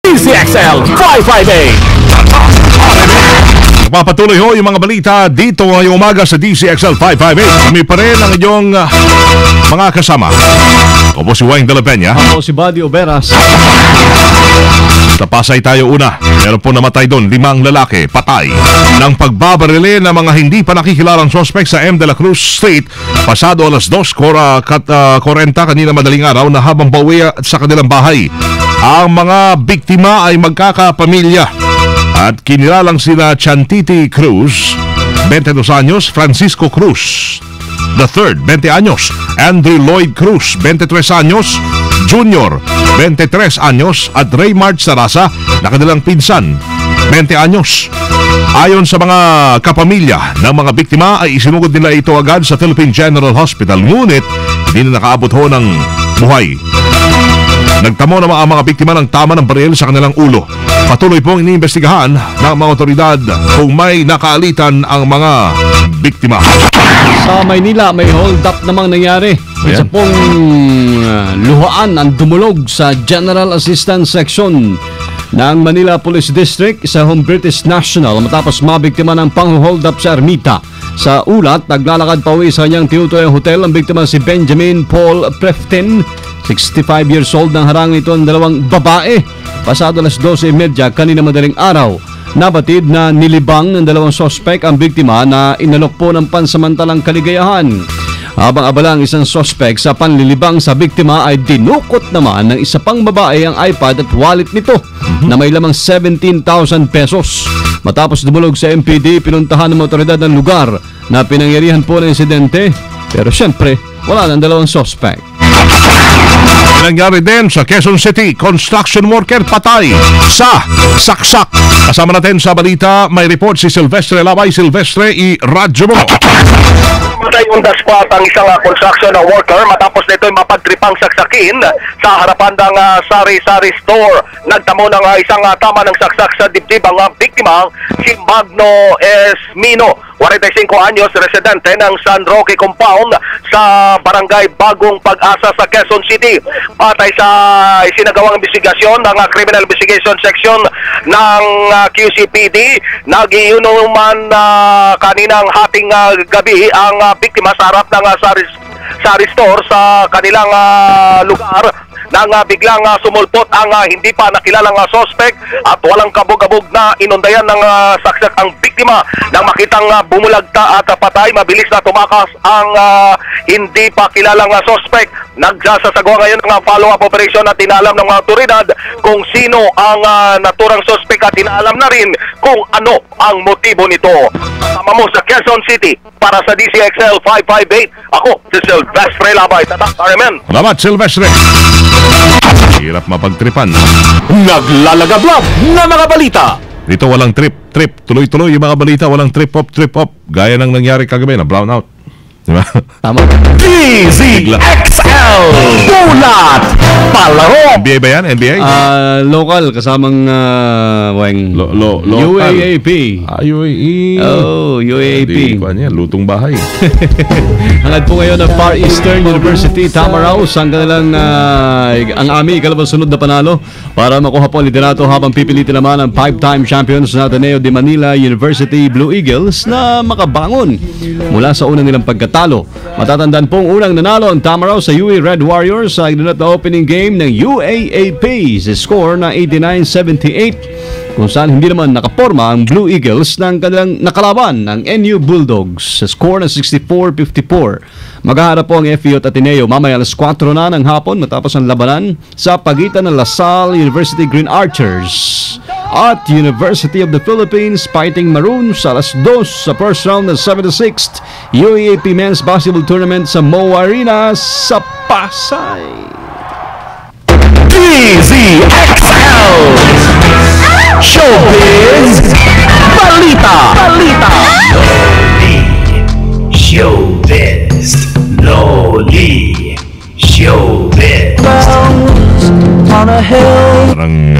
DCXL 558. Papatuloy ho yung mga balita dito ngayong umaga sa DCXL 558. Kami pa rin ang inyong mga kasama. Ako po si Wayne De La Peña. Ako si Buddy Oberas. Sa Pasay tayo una. Meron po namatay doon 5 lalaki, patay ng pagbabarili ng mga hindi pa nakikilalang sospek sa M. de la Cruz Street pasado alas 2:40 kanina madaling araw na habang pauwi sa kanilang bahay. Ang mga biktima ay magkakapamilya at kinilalang sina Chantiti Cruz, 22 anyos, Francisco Cruz III, 20 anyos, Andrew Lloyd Cruz, 23 anyos, Junior, 23 anyos, at Raymart Sarasa na kanilang pinsan, 20 anyos. Ayon sa mga kapamilya ng mga biktima ay isinugod nila ito agad sa Philippine General Hospital, ngunit hindi na nakaabot ho ng buhay. Nagtamo naman ang mga biktima ng tama ng baril sa kanilang ulo. Patuloy pong iniimbestigahan ng mga otoridad kung may nakaalitan ang mga biktima. Sa Maynila, may hold up namang nangyari. Isa pong luhaan ang dumulog sa General Assistance Section ng Manila Police District sa Home British National matapos mabiktima ng pang-hold up sa Ermita. Sa ulat, naglalakad pa uwi sa kanyang tinutuyang hotel ang biktima si Benjamin Paul Preftin, 65 years old. Nang harang nito ang dalawang babae. Pasado alas 12:30 kanina madaling araw, nabatid na nilibang ng dalawang sospek ang biktima na inalok po ng pansamantalang kaligayahan. Habang abala ang isang sospek sa panlilibang sa biktima ay dinukot naman ng isa pang babae ang iPad at wallet nito na may lamang 17,000 pesos. Matapos dumulog sa MPD, pinuntahan ng otoridad ng lugar na pinangyarihan po ng insidente, pero syempre wala ng dalawang sospek. Nangyari din sa Quezon City, construction worker patay sa saksak. Kasama natin sa balita, may report si Silvestre Labay. Silvestre, i-radyo mo. Matay on the spot ang isang construction worker matapos nito'y mapagtripang saksakin sa harapan ng sari-sari store. Nagtamo ng isang tama ng saksak sa dibdib ang biktima, si Magno Esmino, 45 anyos, residente ng San Roque Compound sa Barangay Bagong Pag-asa sa Quezon City. Patay sa isinagawang investigasyon ng Criminal Investigation Section ng QCPD, nagiinuman kaninang hating gabi ang biktima sa harap ng sari store sa kanilang lugar nang biglang sumulpot ang hindi pa nakilalang sospek at walang kabog-abog na inundayan ng saksak ang biktima. Nang makitang bumulagta at patay, mabilis na tumakas ang hindi pa kilalang sospek. Nagsasagawa ngayon ng follow-up operation at inaalam ng mga otoridad kung sino ang naturang sospek at inaalam na rin kung ano ang motibo nito. Kasama mo sa Quezon City para sa DCXL 558, ako si Silvestre Labay. Tatak RMN. Salamat, Silvestre. Hirap mapagtripan. Naglalagablab na mga balita. Dito walang trip. Tuloy-tuloy yung mga balita, walang trip up. Gaya ng nangyari kagabi na brownout. Diba? Tama. DZXL Bulat Palaro. NBA ba yan? NBA? Local, kasamang UAAP. UAE. Oh, UAAP. Lutong bahay. Hangad po ngayon ng Far Eastern University, Tamaraos, ang kanilang ang AMI, ikalabang sunod na panalo para makuha po ang liderato habang pipilitin naman ang 5-time champions na Ateneo de Manila University Blue Eagles na makabangon mula sa unang nilang pagkatalo. Matatandaan pong unang nanalo ang Tamaraos sa UE Red Warriors sa iginanap na opening game ng UAAP sa score na 89-78, kung saan hindi naman nakaporma ang Blue Eagles ng kanilang nakalaban ng NU Bulldogs sa score na 64-54. Maghaharap po ang FEU at Ateneo mamaya alas 4 na ng hapon matapos ang labanan sa pagitan ng LaSalle University Green Archers at University of the Philippines Fighting Maroons sa alas 2 sa first round ng 76th UAAP Men's Basketball Tournament sa Mo Arena sa Pasay. DZXL Showbiz Balita. Loli Showbiz. Parang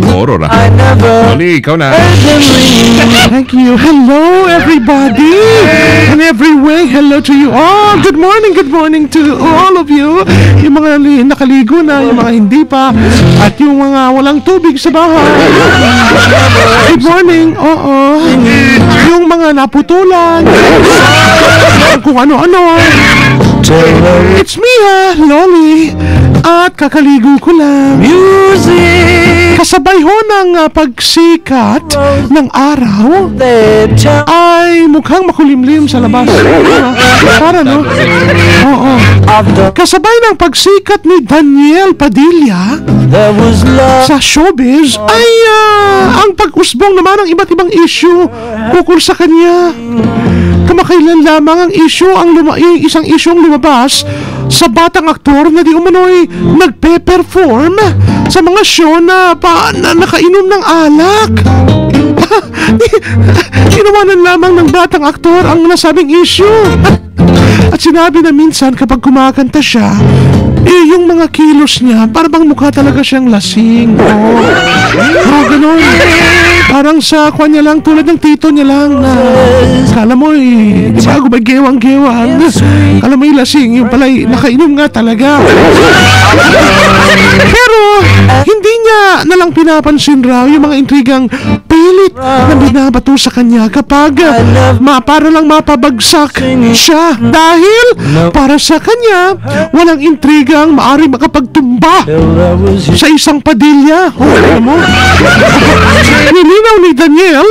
Horror ah. Loli, ikaw na. Thank you. Hello, everybody. And every way, hello to you all. Good morning to all of you. Yung mga nakaligo na, yung mga hindi pa, at yung mga walang tubig sa bahay. Good morning. Oo. Yung mga naputulan. Kung ano-ano. It's me, Loli. At kakaligo ko lang. Music. Kasabay ho ng pagsikat ng araw ay mukhang makulimlim sa labas. Para no? Oo. Kasabay ng pagsikat ni Daniel Padilla sa showbiz ay ang pag-usbong naman ng iba't ibang issue ukol sa kanya. Kamakailan lamang ang issue isang isyong lumabas sa batang aktor na di umano'y nagpe-perform sa mga show na nakainom ng alak. Inawanan lamang ng batang aktor ang nasabing issue. At sinabi na minsan kapag kumakanta siya, yung mga kilos niya, parang mukha talaga siyang lasing. Ganun. Parang sa kanya lang, tulad ng tito niya lang na kala mo di ba, gumagewang-gewang. Kala mo lasing, yung pala'y nakainom nga talaga. Pero hindi niya nalang pinapansin raw yung mga intrigang pilit na binabato sa kanya kapag para lang mapabagsak siya. Dahil para sa kanya, walang intrigang maaaring makapagtumba sa isang Padilla. Alam mo? Nilinaw ni Daniel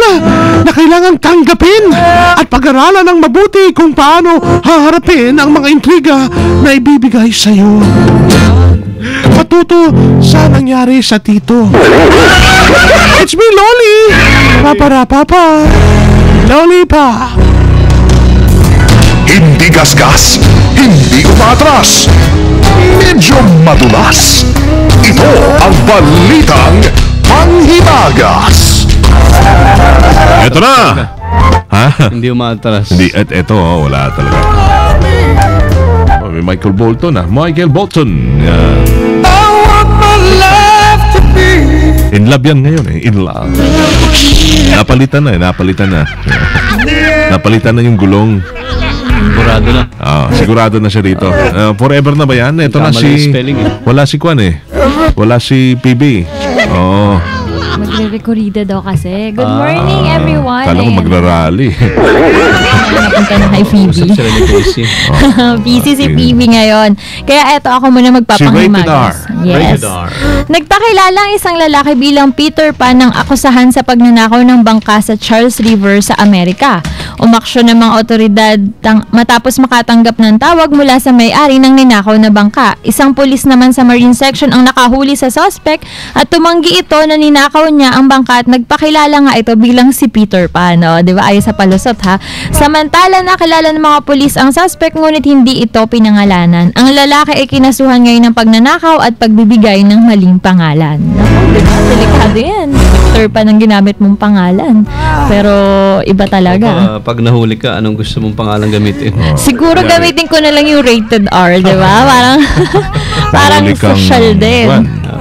na kailangan tanggapin at pag-aralan ng mabuti kung paano haharapin ang mga intriga na ibibigay sa'yo. Matuto sa nangyari sa tito. It's me, Loli. Papa. Loli pa. Hindi gasgas, hindi umatras, medyo madulas. Ito ang Balitang Panghimagas. Ito na! Ha? Hindi umatras. Hindi, eto, wala talaga. May Michael Bolton Michael Bolton. In love yan ngayon in love. Napalitan na. Napalitan na yung gulong. Sigurado na. Sigurado na siya dito. Forever na ba yan? Ito na si... Wala si Kwan Wala si PB. Oo. Magre-recorrida daw kasi. Good morning, everyone. Kala ko magrarally. Napunta na kay Phoebe. Busy si Phoebe ngayon. Kaya eto ako muna magpapanghimagas. Yes. Nagpakilala ang isang lalaki bilang Peter Pan ng akusahan sa pagnanakaw ng bangka sa Charles River sa Amerika. Umaksyon ng mga otoridad matapos makatanggap ng tawag mula sa may-ari ng ninakaw na bangka. Isang pulis naman sa Marine Section ang nakahuli sa suspect at tumanggi ito na ninakaw niya ang bangka at nagpakilala nga ito bilang si Peter Pan. Di ba? Ayos sa palusot ha. Samantala nakilala ng mga pulis ang suspect ngunit hindi ito pinangalanan. Ang lalaki ay kinasuhan ngayon ng pagnanakaw at pagbibigay ng maling pangalan. Diba? Delikado yan. Peter Pan ang ginamit mong pangalan. Pero iba talaga. Pag nahuli ka, anong gusto mong pangalan gamitin? Siguro gamitin ko na lang yung rated R, di ba? Parang social din.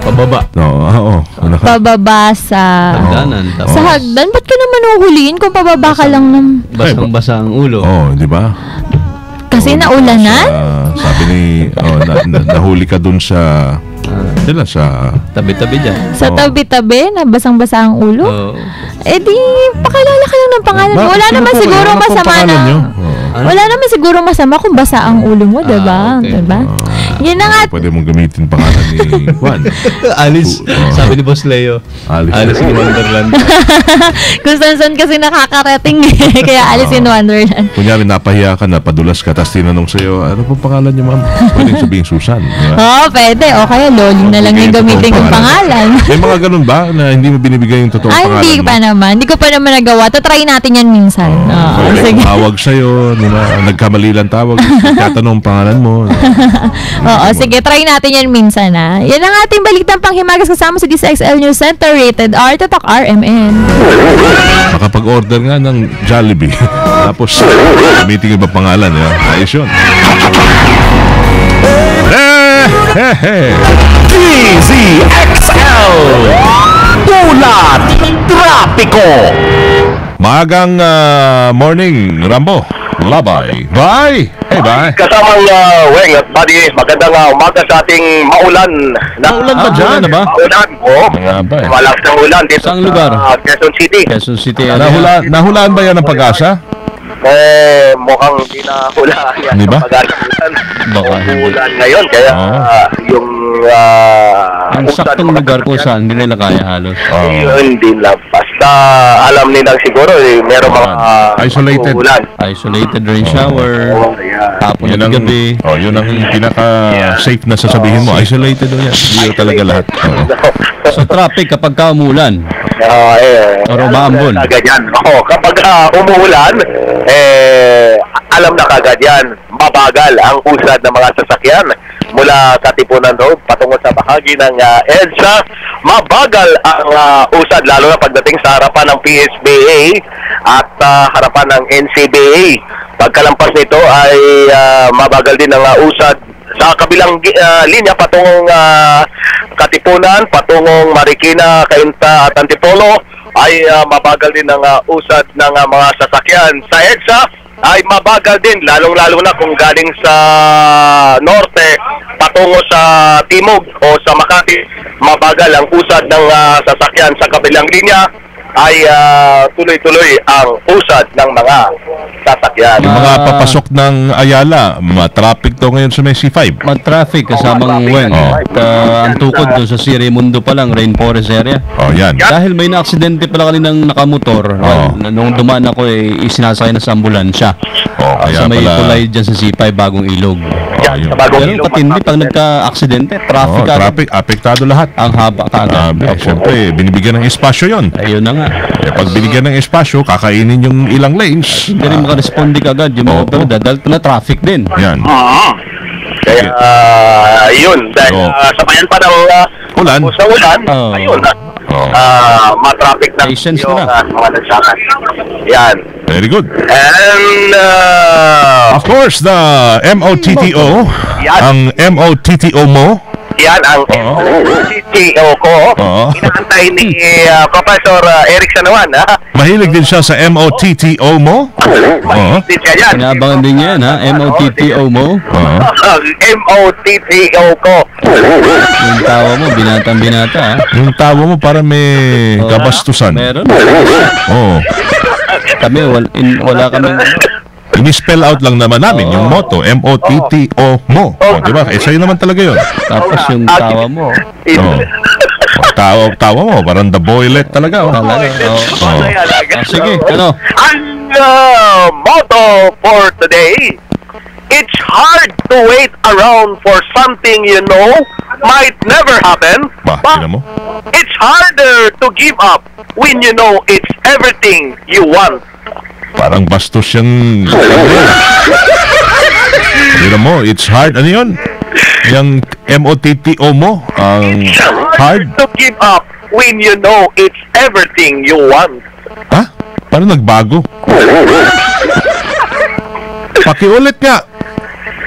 Pababa. Oo. Pababa sa... Hagdanan. Sa hagdan? Ba't ka naman uhuliin kung pababa ka lang ng... Basang-basa ang ulo. Di ba? Kasi naulanan? Sabi ni... nahuli ka dun sa... sa... Tabi-tabi dyan. Sa tabi-tabi na basang-basa ang ulo? Di, pakilala ka lang ng pangalan mo. Wala naman siguro masama na... Wala naman siguro masama kung basa ang ulo mo, diba? Okay. Diba? Yan na nga. Pwede mong gamitin pangalan ni Juan. Alice. Sabi ni Boss Leo. Alice in Wonderland. Kung saan kasi nakakarating kaya Alice in Wonderland. Kunyari napahiya ka, napadulas ka, tapos tinanong sa'yo, ano po pangalan niyo, ma'am? Pwedeng sabihin Susan. Pwede. O kaya Loling na lang yung gamitin yung pangalan. May mga ganun ba na hindi mo binibigay yung totoong pangalan mo? Hindi pa naman. Hindi ko pa naman nagawa. Tatry natin yan minsan. Sige. Tawag sa'yo, nagkamali lang tawag, tatanong pangalan mo. Oo, sige, try natin yan minsan Yan ang ating balitang panghimagas kasama sa DCXL News Center, rated R, Tatak RMN. Makapag-order nga ng Jollibee. Tapos, gamitin iba pangalan. Ayos yun. DZXL Trapiko. Maagang morning, Rambo. Labay. Bye! Hey, bye! Kasamang Weng at Buddy, magandang umaga sa ating maulan. Maulan ba dyan? Ano ba? Maulan, oo. Nga ba eh. Malakas ng ulan dito Saang lugar? Quezon City. Quezon City. Nahulaan ba yan ng pag-asa? Mukhang hindi na hula. Hindi ba? Baka hindi. Ulan ngayon, kaya yung Ang saktong lugar kung saan hindi nila kaya halos. yun din lang. Basta alam nilang siguro, meron mga Isolated. ulan. Isolated rain shower. Tapon Yun ng ang, gabi. yun ang pinaka-safe na sasabihin mo. Isolated o yan. Hindi talaga lahat. Oo. So traffic kapag ka umulan. Or umaambon. Agad yan. Kapag umuulan, alam na kagad yan. Mabagal ang usad ng mga sasakyan mula Katipunan Road patungo sa bahagi ng EDSA. Mabagal ang usad lalo na pagdating sa harapan ng PSBA at harapan ng NCBA. Pagkalampas nito ay mabagal din ang usad sa kabilang linya patungong Katipunan, patungong Marikina, Cainta at Antipolo ay mabagal din ang usad ng mga sasakyan. Sa EDSA ay mabagal din, lalong-lalo na kung galing sa norte patungo sa timog o sa Makati. Mabagal ang usad ng sasakyan. Sa kabilang linya ay tuloy-tuloy ang usad ng mga sasakyan. Yung mga papasok ng Ayala, matraffic to ngayon sa may C5. Mag-traffic kasamang Weng. At ang tukod doon sa Sirimundo pa lang, rainforest area. Oh, yan. Dahil may na-aksidente pala kaninang nakamotor. Nung dumaan ako, isinasakay na sa ambulansya. Kaya Sa may pala. tulay dyan sa C5, bagong ilog. Yun. Sa bagong Pero ilog, patindi, pag nagka-aksidente, traffic agad. Traffic, apektado lahat. Ang haba kagad. Siyempre, binibigyan ng espasyo yon. Ayun na nga. Pag binigyan ng espasyo, kakainin yung ilang lanes. Hindi rin makaresponde kagad yung mga pero dahil na traffic din. Yan. Kaya yun, dahil sabayan pa ng Ulan. sa ulan, ayun, matraffic na Patience yung na. mga nagsakan. Yan. Very good. And Of course, the MOTTO, Yan. ang MOTTO mo, yan ang CTO ko. Inaantay ni Professor Eric Sanawan. mahilig din siya sa MOTTO mo. Din siya yan. Inabangan din yan, ha? MOTTO mo. MOTTO ko. Yung tawa mo, binatang-binata, ha? Yung tawa mo para may kabastusan. Meron. Oo. Kami, wala kami. Ini-spell out lang naman namin yung motto, MOTTO mo. Diba? Sa'yo naman talaga yun. Tapos yung tawa mo. Tawa mo, parang the boylet talaga. Talaga, sige, ano? Ang motto for today, it's hard to wait around for something you know might never happen, Bah, but tingnan mo. it's harder to give up when you know it's everything you want. Parang bastos yung... Tignan mo, it's hard. Ano yun? Yung MOTTO mo, ang hard. to give up when you know it's everything you want. Ha? Parang nagbago. Pakiulit nga.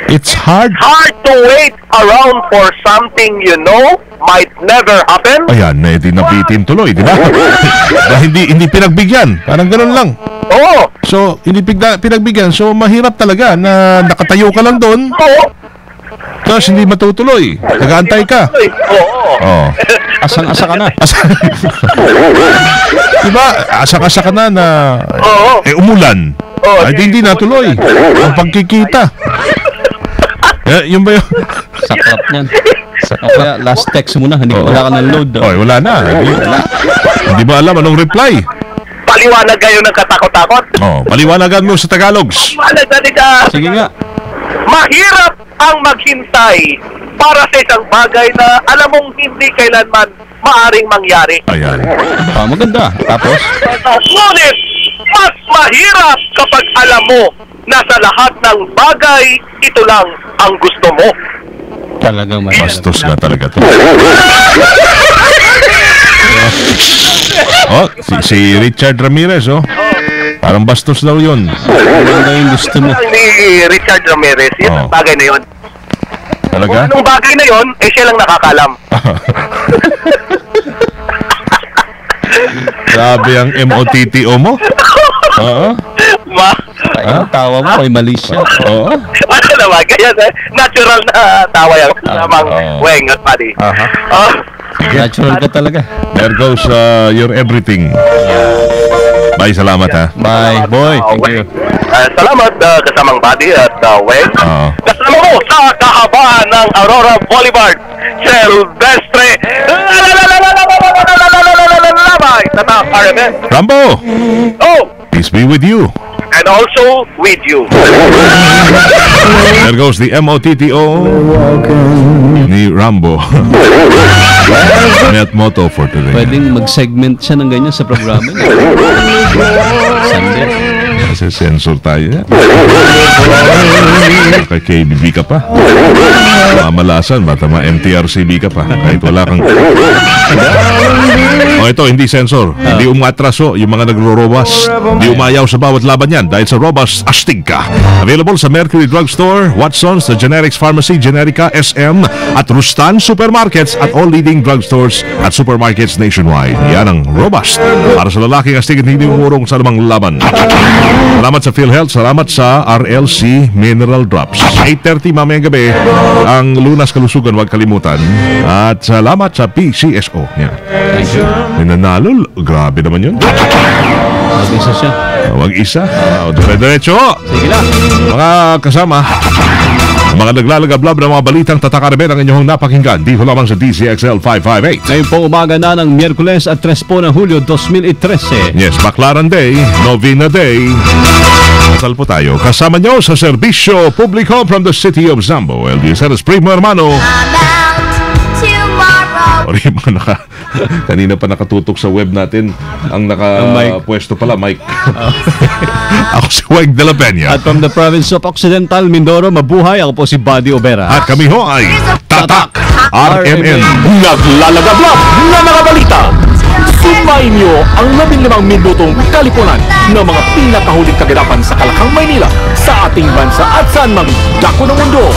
It's hard. Hard to wait around for something you know might never happen. Ayan, di nabitin tuloy, di ba? Dahil hindi pinagbigyan. Parang ganun lang. Oo. So, hindi pinagbigyan. So, mahirap talaga na nakatayo ka lang doon. Oo. Tapos hindi matutuloy. Nag-aantay ka. Oo. Oh. Asang-asa ka na. Diba? Asa-asa ka na Oo. umulan. Oo. Ay, hindi natuloy. Ang pagkikita. Yun ba yun? Saklap niyan. Kaya last text mo na, hindi wala ka ng load. Oy, wala na. Hindi ba alam anong reply? Paliwanag kayo ng katakot-takot. Paliwanagan mo sa Tagalog. Paliwanag na ka. Sige nga. Mahirap ang maghintay para sa isang bagay na alam mong hindi kailanman maaring mangyari. Ayan. Maganda. Tapos? Ngunit, mas mahirap kapag alam mo na sa lahat ng bagay, ito lang ang gusto mo. Talagang may Bastos na talaga to. Si Richard Ramirez, parang bastos daw yun. Maganda yung gusto mo. Ni Richard Ramirez, yun ang bagay na yun. Talaga? Kung anong bagay na yun, siya lang nakakalam. Grabe ang MOTTO mo. Oo. Ang tawa mo, may mali siya. Oo. Ano naman, kaya natural na tawa yan. Lamang weng at padi. Natural ka talaga. There goes your everything. Bye, salamat ha. Bye, boy. Thank you. Salamat kasamang body at weng. Oo. Kasama mo sa kahabaan ng Aurora Boulevard, Silvestre. Labay, tatak, RMN. Rambo, Oh, peace be with you. and also with you. There goes the MOTTO ni Rambo. Net motto for today. Pwedeng mag-segment siya ng ganyan sa programa niya. Sunday. Kasi sensor tayo yan. Kay KBB ka pa. Mamalasan, bata MTRCB ka pa. Kahit wala kang... O ito, hindi sensor. Hindi umatraso yung mga nagro-robust. Hindi umayaw sa bawat laban yan dahil sa robust astig ka. Available sa Mercury Drugstore, Watson's, The Generics Pharmacy, Generica, SM, at Rustan Supermarkets at all leading drugstores at supermarkets nationwide. Yan ang robust. Para sa lalaking astig at hindi umurong sa namang laban. Salamat sa PhilHealth, salamat sa RLC Mineral Drops. 8:30 mamayang gabi ang Lunas Kalusugan, huwag kalimutan. At salamat sa PCSO. Yan. Nanalo, grabe naman yun. Mag-isa siya. Huwag isa. Dire-diretso. Sige lang. Mga kasama, mga naglalagablab ng mga balitang tatakaraben ang inyong napakinggan dito lamang sa DCXL 558. Ngayon po umaga na ng Miyerkules at 3 po ng Hulyo 2013. Yes, Baclaran Day, Novena Day. Kasal po tayo. Kasama nyo sa serbisyo publiko from the city of Zambo. LBSR's Primo Hermano. Sorry, mga kanina pa nakatutok sa web natin ang nakapwesto pala, Mike. Ako si Weng de la Peña. At from the province of Occidental Mindoro, mabuhay. Ako po si Buddy Obera. At kami ho ay Tatak RMN. Naglalagablab na mga balita. Sumayin niyo ang 15 minutong kalipunan ng mga pinakahuling kaganapan sa Kalakang Maynila, sa ating bansa at saan mang dako ng mundo.